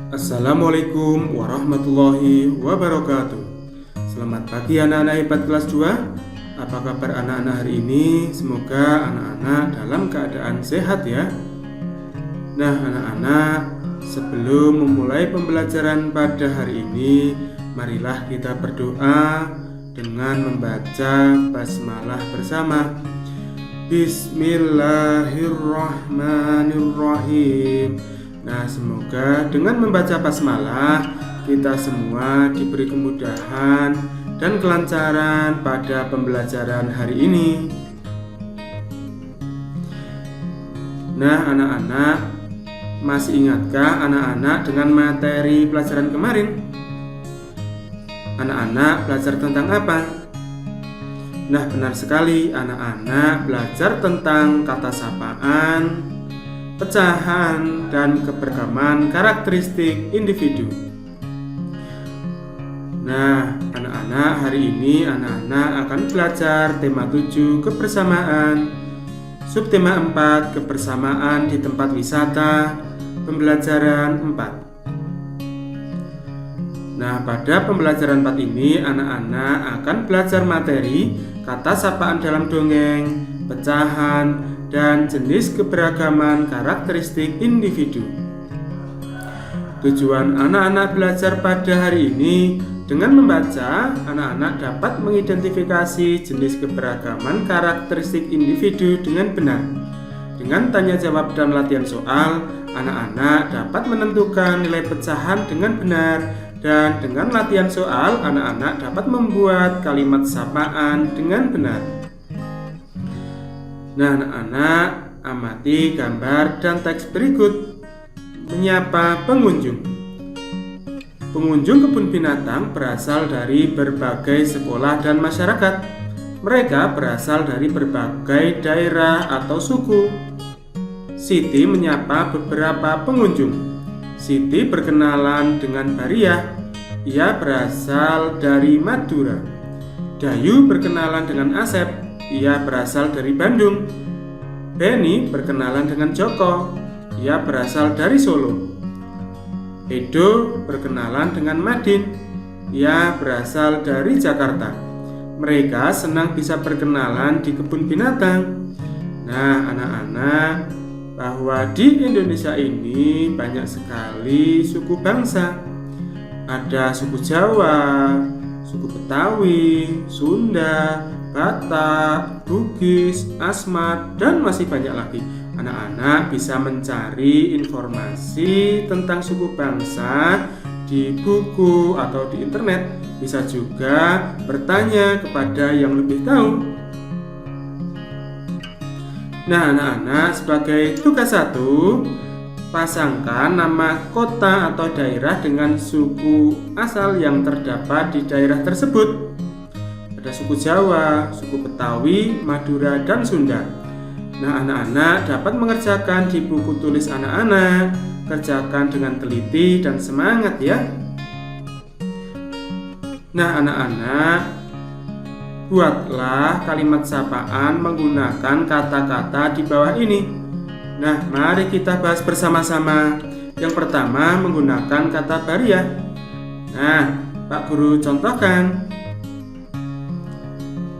Assalamualaikum warahmatullahi wabarakatuh. Selamat pagi anak-anak hebat kelas 2. Apa kabar anak-anak hari ini? Semoga anak-anak dalam keadaan sehat ya. Nah anak-anak, sebelum memulai pembelajaran pada hari ini, marilah kita berdoa dengan membaca basmalah bersama. Bismillahirrahmanirrahim. Nah, semoga dengan membaca basmalah kita semua diberi kemudahan dan kelancaran pada pembelajaran hari ini. Nah, anak-anak, masih ingatkah anak-anak dengan materi pelajaran kemarin? Anak-anak belajar tentang apa? Nah, benar sekali, anak-anak belajar tentang kata sapaan, pecahan, dan keberagaman karakteristik individu. Nah, anak-anak, hari ini anak-anak akan belajar tema 7 kebersamaan, subtema 4 kebersamaan di tempat wisata, pembelajaran 4. Nah, pada pembelajaran 4 ini anak-anak akan belajar materi kata sapaan dalam dongeng, pecahan, dan jenis keberagaman karakteristik individu. Tujuan anak-anak belajar pada hari ini, dengan membaca, anak-anak dapat mengidentifikasi jenis keberagaman karakteristik individu dengan benar. Dengan tanya jawab dan latihan soal, anak-anak dapat menentukan nilai pecahan dengan benar, dan dengan latihan soal, anak-anak dapat membuat kalimat sapaan dengan benar. Nah, anak-anak, amati gambar dan teks berikut. Menyapa pengunjung. Pengunjung kebun binatang berasal dari berbagai sekolah dan masyarakat. Mereka berasal dari berbagai daerah atau suku. Siti menyapa beberapa pengunjung. Siti berkenalan dengan Bariah. Ia berasal dari Madura. Dayu berkenalan dengan Asep. Ia berasal dari Bandung. Beni berkenalan dengan Joko. Ia berasal dari Solo. Edo berkenalan dengan Madin. Ia berasal dari Jakarta. Mereka senang bisa berkenalan di kebun binatang. Nah, anak-anak, bahwa di Indonesia ini banyak sekali suku bangsa. Ada suku Jawa, suku Betawi, Sunda, Batak, Bugis, Asmat, dan masih banyak lagi. Anak-anak bisa mencari informasi tentang suku bangsa di buku atau di internet. Bisa juga bertanya kepada yang lebih tahu. Nah, anak-anak, sebagai tugas 1, pasangkan nama kota atau daerah dengan suku asal yang terdapat di daerah tersebut. Ada suku Jawa, suku Betawi, Madura, dan Sunda. Nah, anak-anak dapat mengerjakan di buku tulis anak-anak. Kerjakan dengan teliti dan semangat ya. Nah, anak-anak, buatlah kalimat sapaan menggunakan kata-kata di bawah ini. Nah, mari kita bahas bersama-sama. Yang pertama menggunakan kata Bariah. Nah, Pak Guru contohkan.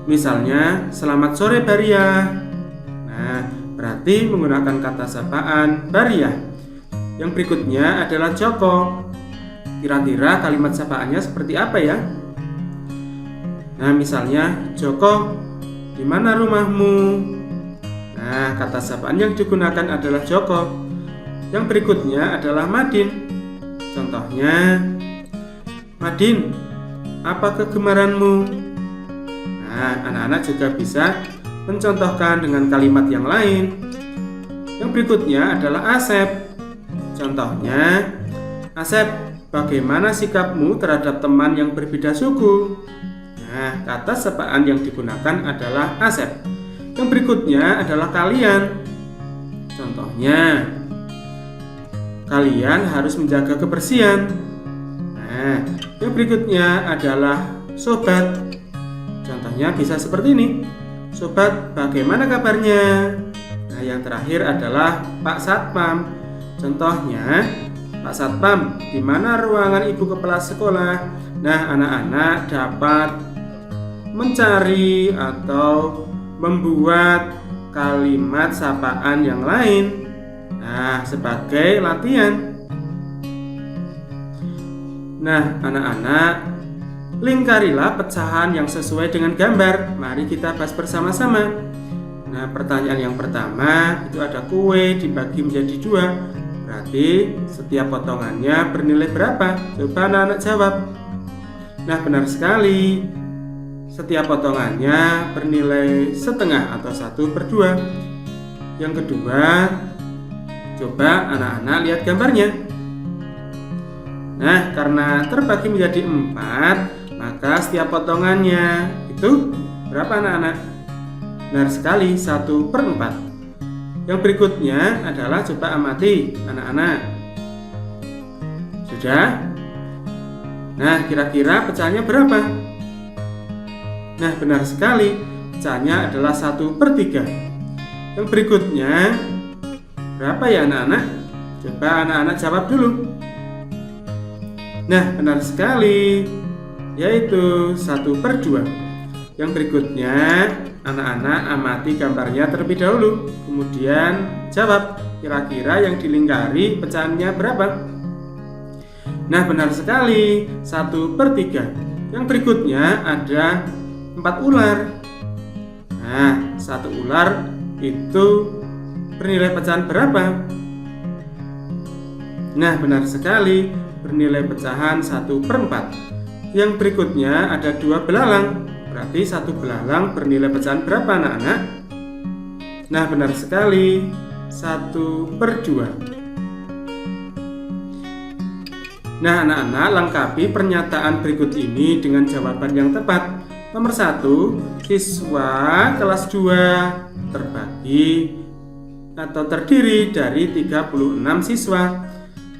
Misalnya, selamat sore Bariah. Nah, berarti menggunakan kata sapaan Bariah. Yang berikutnya adalah Joko. Kira-kira kalimat sapaannya seperti apa ya? Nah, misalnya, Joko, di mana rumahmu? Nah, kata sapaan yang digunakan adalah Joko. Yang berikutnya adalah Madin. Contohnya, Madin, apa kegemaranmu? Nah, anak-anak juga bisa mencontohkan dengan kalimat yang lain. Yang berikutnya adalah Asep. Contohnya, Asep, bagaimana sikapmu terhadap teman yang berbeda suku? Nah, kata sapaan yang digunakan adalah Asep. Yang berikutnya adalah kalian. Contohnya, kalian harus menjaga kebersihan. Nah, yang berikutnya adalah sobat. Contohnya bisa seperti ini. Sobat, bagaimana kabarnya? Nah, yang terakhir adalah Pak Satpam. Contohnya, Pak Satpam, di mana ruangan Ibu Kepala Sekolah? Nah, anak-anak dapat mencari atau membuat kalimat sapaan yang lain. Nah, sebagai latihan. Nah, anak-anak, lingkarilah pecahan yang sesuai dengan gambar. Mari kita bahas bersama-sama. Nah, pertanyaan yang pertama itu ada kue dibagi menjadi 2. Berarti setiap potongannya bernilai berapa? Coba anak-anak jawab. Nah, benar sekali. Setiap potongannya bernilai setengah atau 1/2. Yang kedua, coba anak-anak lihat gambarnya. Nah, karena terbagi menjadi 4, maka setiap potongannya itu berapa anak-anak? Benar sekali, 1/4. Yang berikutnya adalah coba amati anak-anak. Sudah? Nah, kira-kira pecahannya berapa? Nah, benar sekali, pecahannya adalah 1/3. Yang berikutnya berapa ya anak-anak? Coba anak-anak jawab dulu. Nah, benar sekali, yaitu 1/2. Yang berikutnya anak-anak amati gambarnya terlebih dahulu, kemudian jawab kira-kira yang dilingkari pecahannya berapa. Nah, benar sekali, 1/3. Yang berikutnya ada 4 ular. Nah, 1 ular itu bernilai pecahan berapa? Nah, benar sekali, bernilai pecahan 1/4. Yang berikutnya ada 2 belalang. Berarti 1 belalang bernilai pecahan berapa anak-anak? Nah, benar sekali, 1/2. Nah, anak-anak, lengkapi pernyataan berikut ini dengan jawaban yang tepat. Nomor 1, siswa kelas 2 terbagi atau terdiri dari 36 siswa.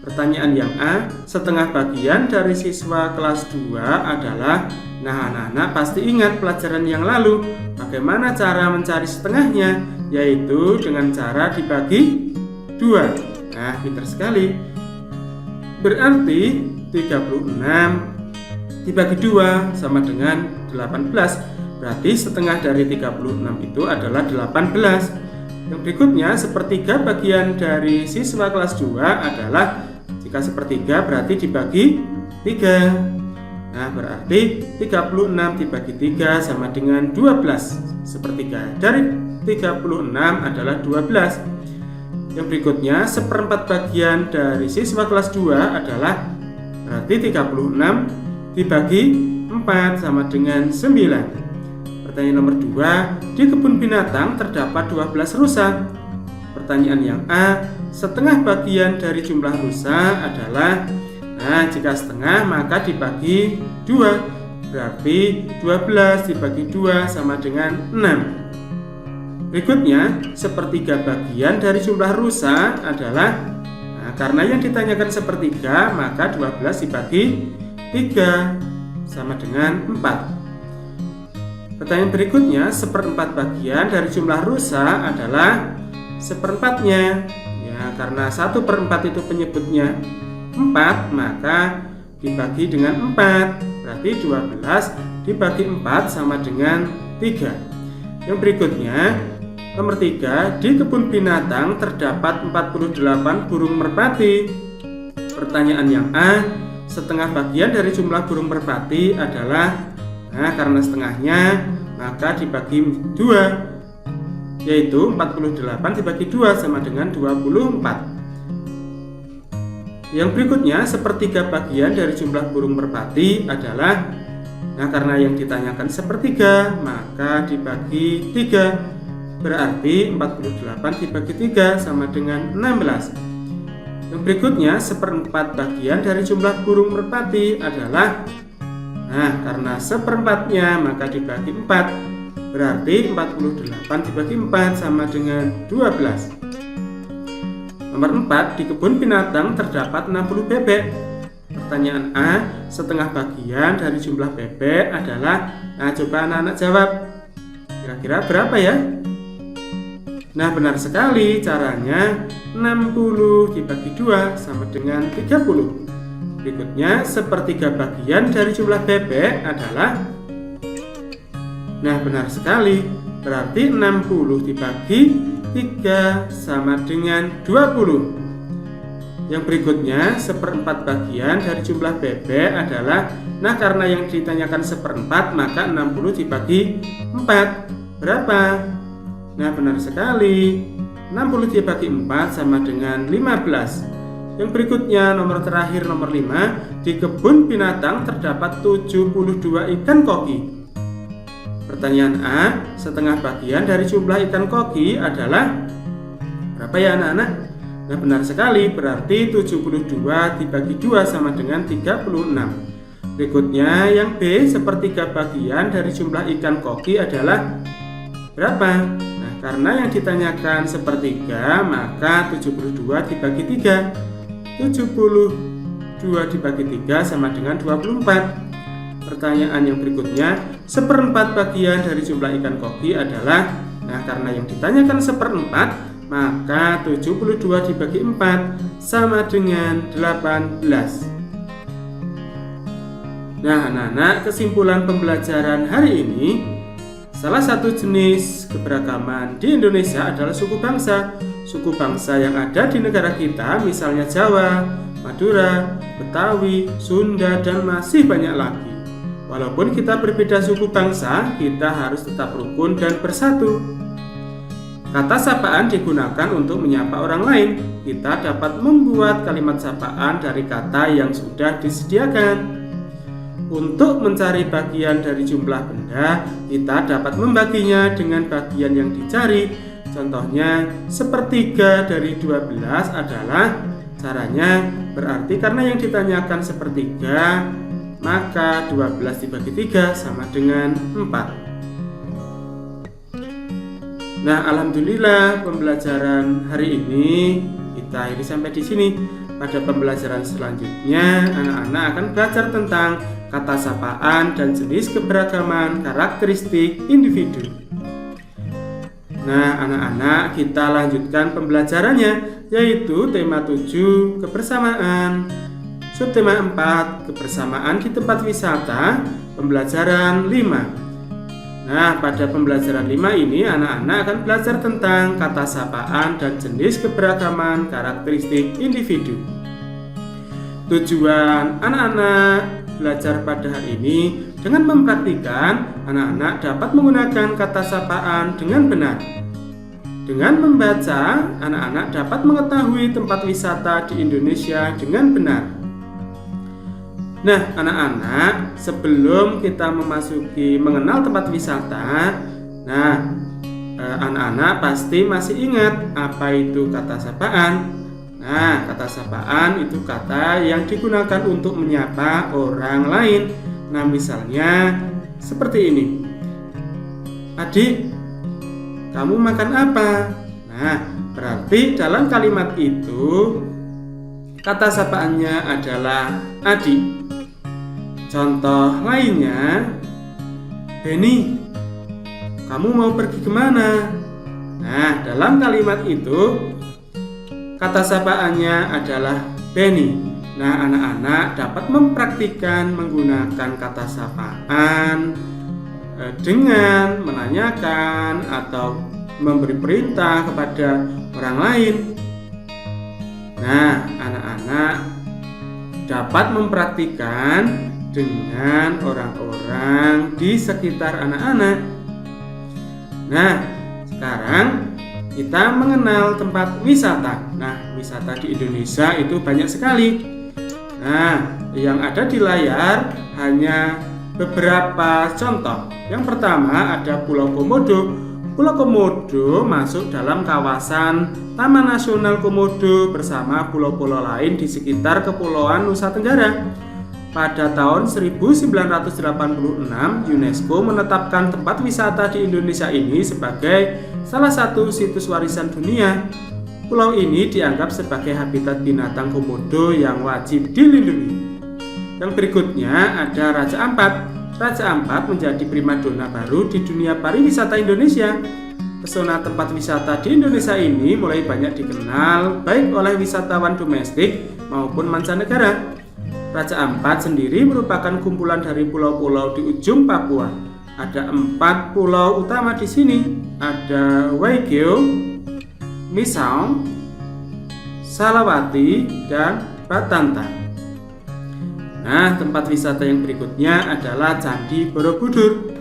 Pertanyaan yang A, setengah bagian dari siswa kelas 2 adalah. Nah, anak-anak pasti ingat pelajaran yang lalu. Bagaimana cara mencari setengahnya? Yaitu dengan cara dibagi 2. Nah, pintar sekali. Berarti 36 dibagi 2 sama dengan 18. Berarti setengah dari 36 itu adalah 18. Yang berikutnya, sepertiga bagian dari siswa kelas 2 adalah, jika sepertiga berarti dibagi 3. Nah, berarti 36 dibagi 3 sama dengan 12. Sepertiga dari 36 adalah 12. Yang berikutnya, 1/4 bagian dari siswa kelas 2 adalah, berarti 36 dibagi 4 sama dengan 9. Pertanyaan nomor 2, di kebun binatang terdapat 12 rusa. Pertanyaan yang A, setengah bagian dari jumlah rusa adalah. Nah, jika setengah maka dibagi 2. Berarti 12 dibagi 2 sama dengan 6. Berikutnya, sepertiga bagian dari jumlah rusa adalah. Nah, karena yang ditanyakan sepertiga, maka 12 dibagi 3 sama dengan 4. Pertanyaan berikutnya, 1/4 bagian dari jumlah rusa adalah 1/4-nya. Ya, karena 1/4 itu penyebutnya 4, maka dibagi dengan 4. Berarti 12 dibagi 4 sama dengan 3. Yang berikutnya, nomor 3, di kebun binatang terdapat 48 burung merpati. Pertanyaan yang A, setengah bagian dari jumlah burung merpati adalah. Nah, karena setengahnya maka dibagi 2, yaitu 48 dibagi 2 sama dengan 24. Yang berikutnya, sepertiga bagian dari jumlah burung merpati adalah. Nah, karena yang ditanyakan sepertiga, maka dibagi 3. Berarti 48 dibagi 3 sama dengan 16. Yang berikutnya, 1/4 bagian dari jumlah burung merpati adalah. Nah, karena 1/4-nya maka dibagi 4. Berarti 48 dibagi 4 sama dengan 12. Nomor 4, di kebun binatang terdapat 60 bebek. Pertanyaan A, setengah bagian dari jumlah bebek adalah. Nah, coba anak-anak jawab. Kira-kira berapa ya? Nah, benar sekali, caranya 60 dibagi 2 sama dengan 30. Berikutnya, sepertiga bagian dari jumlah bebek adalah, nah benar sekali, berarti 60 dibagi 3 sama dengan 20. Yang berikutnya, seperempat bagian dari jumlah bebek adalah, nah karena yang ditanyakan seperempat, maka 60 dibagi 4. Berapa? Nah benar sekali, 60 dibagi 4 sama dengan 15. Yang berikutnya, nomor terakhir, nomor 5. Di kebun binatang terdapat 72 ikan koki. Pertanyaan A, setengah bagian dari jumlah ikan koki adalah berapa ya anak-anak? Nah benar sekali, berarti 72 dibagi 2 sama dengan 36. Berikutnya, yang B, sepertiga bagian dari jumlah ikan koki adalah berapa? Nah karena yang ditanyakan sepertiga, maka 72 dibagi 3. 72 dibagi 3 sama dengan 24. Pertanyaan yang berikutnya, seperempat bagian dari jumlah ikan koki adalah, nah karena yang ditanyakan seperempat, maka 72 dibagi 4 sama dengan 18. Nah anak-anak, kesimpulan pembelajaran hari ini, salah satu jenis keberagaman di Indonesia adalah suku bangsa. Suku bangsa yang ada di negara kita, misalnya Jawa, Madura, Betawi, Sunda, dan masih banyak lagi. Walaupun kita berbeda suku bangsa, kita harus tetap rukun dan bersatu. Kata sapaan digunakan untuk menyapa orang lain. Kita dapat membuat kalimat sapaan dari kata yang sudah disediakan. Untuk mencari bagian dari jumlah benda, kita dapat membaginya dengan bagian yang dicari. Contohnya, sepertiga dari 12 adalah, caranya berarti karena yang ditanyakan sepertiga, maka 12 dibagi 3 sama dengan 4. Nah, alhamdulillah pembelajaran hari ini kita akhiri sampai di sini. Pada pembelajaran selanjutnya, anak-anak akan belajar tentang kata sapaan dan jenis keberagaman karakteristik individu. Nah, anak-anak, kita lanjutkan pembelajarannya, yaitu tema 7, kebersamaan. Subtema 4, kebersamaan di tempat wisata, pembelajaran 5. Nah, pada pembelajaran 5 ini, anak-anak akan belajar tentang kata sapaan dan jenis keberagaman karakteristik individu. Tujuan anak-anak belajar pada hari ini, dengan mempraktikkan, anak-anak dapat menggunakan kata sapaan dengan benar. Dengan membaca, anak-anak dapat mengetahui tempat wisata di Indonesia dengan benar. Nah, anak-anak, sebelum kita mengenal tempat wisata, nah, anak-anak pasti masih ingat apa itu kata sapaan. Nah, kata sapaan itu kata yang digunakan untuk menyapa orang lain. Nah, misalnya seperti ini. Adik, kamu makan apa? Nah, berarti dalam kalimat itu kata sapaannya adalah adik. Contoh lainnya, Beni, kamu mau pergi kemana? Nah, dalam kalimat itu kata sapaannya adalah Beni. Nah, anak-anak dapat mempraktikkan menggunakan kata sapaan dengan menanyakan atau memberi perintah kepada orang lain. Nah, anak-anak dapat mempraktikkan dengan orang-orang di sekitar anak-anak. Nah, sekarang kita mengenal tempat wisata. Nah, wisata di Indonesia itu banyak sekali. Nah, yang ada di layar hanya beberapa contoh. Yang pertama ada Pulau Komodo. Pulau Komodo masuk dalam kawasan Taman Nasional Komodo bersama pulau-pulau lain di sekitar Kepulauan Nusa Tenggara. Pada tahun 1986, UNESCO menetapkan tempat wisata di Indonesia ini sebagai salah satu situs warisan dunia. Pulau ini dianggap sebagai habitat binatang komodo yang wajib dilindungi. Yang berikutnya ada Raja Ampat. Raja Ampat menjadi primadona baru di dunia pariwisata Indonesia. pesona tempat wisata di Indonesia ini mulai banyak dikenal baik oleh wisatawan domestik maupun mancanegara. Raja Ampat sendiri merupakan kumpulan dari pulau-pulau di ujung Papua. Ada 4 pulau utama di sini. Ada Waigeo, Misau, Salawati, dan Batanta. Nah, tempat wisata yang berikutnya adalah Candi Borobudur.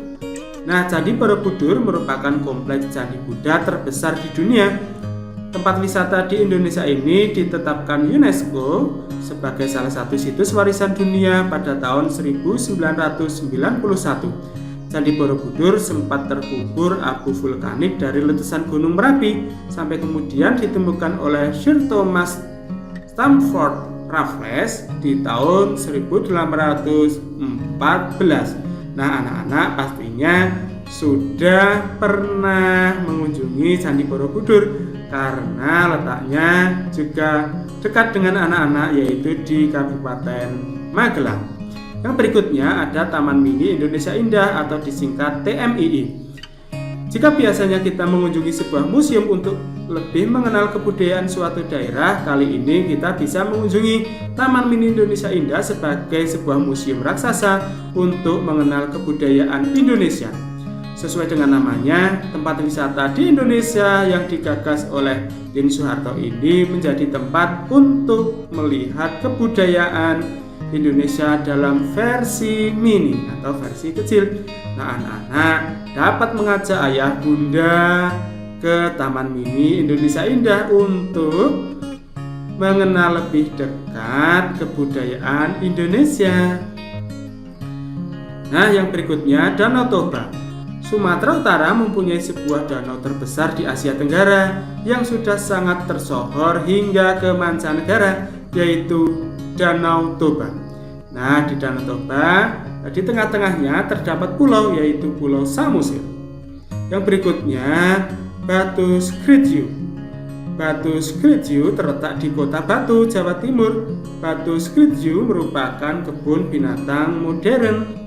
Nah, Candi Borobudur merupakan kompleks candi Buddha terbesar di dunia. Tempat wisata di Indonesia ini ditetapkan UNESCO sebagai salah satu situs warisan dunia pada tahun 1991. Candi Borobudur sempat terkubur abu vulkanik dari letusan Gunung Merapi sampai kemudian ditemukan oleh Sir Thomas Stamford Raffles di tahun 1814. Nah, anak-anak pastinya sudah pernah mengunjungi Candi Borobudur karena letaknya juga dekat dengan anak-anak, yaitu di Kabupaten Magelang. Yang berikutnya ada Taman Mini Indonesia Indah atau disingkat TMII. Jika biasanya kita mengunjungi sebuah museum untuk lebih mengenal kebudayaan suatu daerah, kali ini kita bisa mengunjungi Taman Mini Indonesia Indah sebagai sebuah museum raksasa untuk mengenal kebudayaan Indonesia. Sesuai dengan namanya, tempat wisata di Indonesia yang digagas oleh Din Soeharto ini menjadi tempat untuk melihat kebudayaan Indonesia dalam versi mini atau versi kecil. Nah, anak-anak dapat mengajak ayah bunda ke Taman Mini Indonesia Indah untuk mengenal lebih dekat kebudayaan Indonesia. Nah, yang berikutnya Danau Toba. Sumatera Utara mempunyai sebuah danau terbesar di Asia Tenggara yang sudah sangat tersohor hingga ke mancanegara, yaitu Danau Toba. Nah, di Danau Toba, di tengah-tengahnya terdapat pulau, yaitu Pulau Samosir. Yang berikutnya, Batu Skriju. Batu Skriju terletak di Kota Batu, Jawa Timur. Batu Skriju merupakan kebun binatang modern.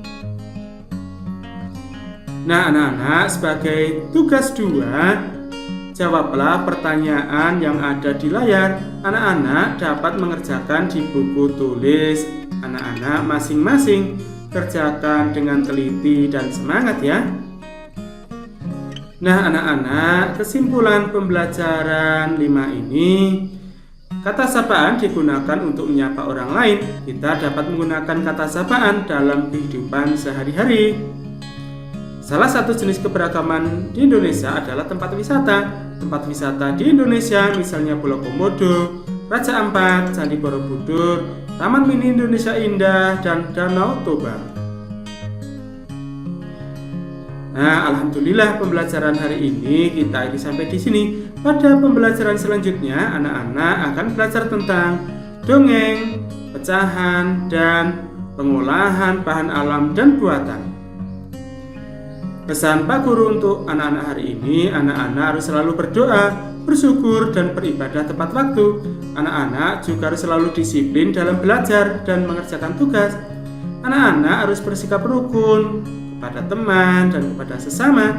Nah, anak-anak, sebagai tugas 2, jawablah pertanyaan yang ada di layar. Anak-anak dapat mengerjakan di buku tulis anak-anak masing-masing. Kerjakan dengan teliti dan semangat ya. Nah, anak-anak, kesimpulan pembelajaran 5 ini, kata sapaan digunakan untuk menyapa orang lain. Kita dapat menggunakan kata sapaan dalam kehidupan sehari-hari. Salah satu jenis keberagaman di Indonesia adalah tempat wisata. Tempat wisata di Indonesia misalnya Pulau Komodo, Raja Ampat, Candi Borobudur, Taman Mini Indonesia Indah, dan Danau Toba. Nah, alhamdulillah pembelajaran hari ini kita sampai di sini. Pada pembelajaran selanjutnya, anak-anak akan belajar tentang dongeng, pecahan, dan pengolahan bahan alam dan buatan. Pesan Pak Guru untuk anak-anak hari ini, anak-anak harus selalu berdoa, bersyukur, dan beribadah tepat waktu. Anak-anak juga harus selalu disiplin dalam belajar dan mengerjakan tugas. Anak-anak harus bersikap rukun kepada teman dan kepada sesama.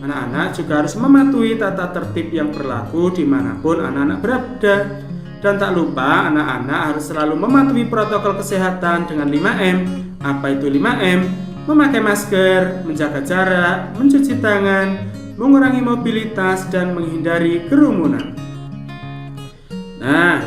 Anak-anak juga harus mematuhi tata tertib yang berlaku dimanapun anak-anak berada. Dan tak lupa, anak-anak harus selalu mematuhi protokol kesehatan dengan 5M. Apa itu 5M? Memakai masker, menjaga jarak, mencuci tangan, mengurangi mobilitas, dan menghindari kerumunan. Nah,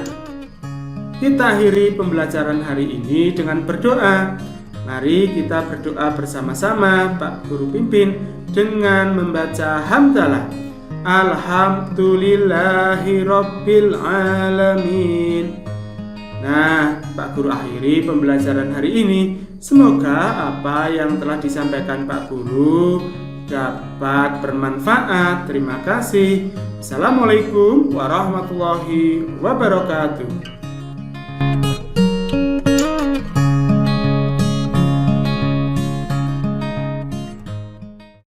kita akhiri pembelajaran hari ini dengan berdoa. Mari kita berdoa bersama-sama, Pak Guru pimpin dengan membaca hamdalah. Alhamdulillahirabbil alamin. Nah, Pak Guru akhiri pembelajaran hari ini. Semoga apa yang telah disampaikan Pak Guru dapat bermanfaat. Terima kasih. Assalamualaikum warahmatullahi wabarakatuh.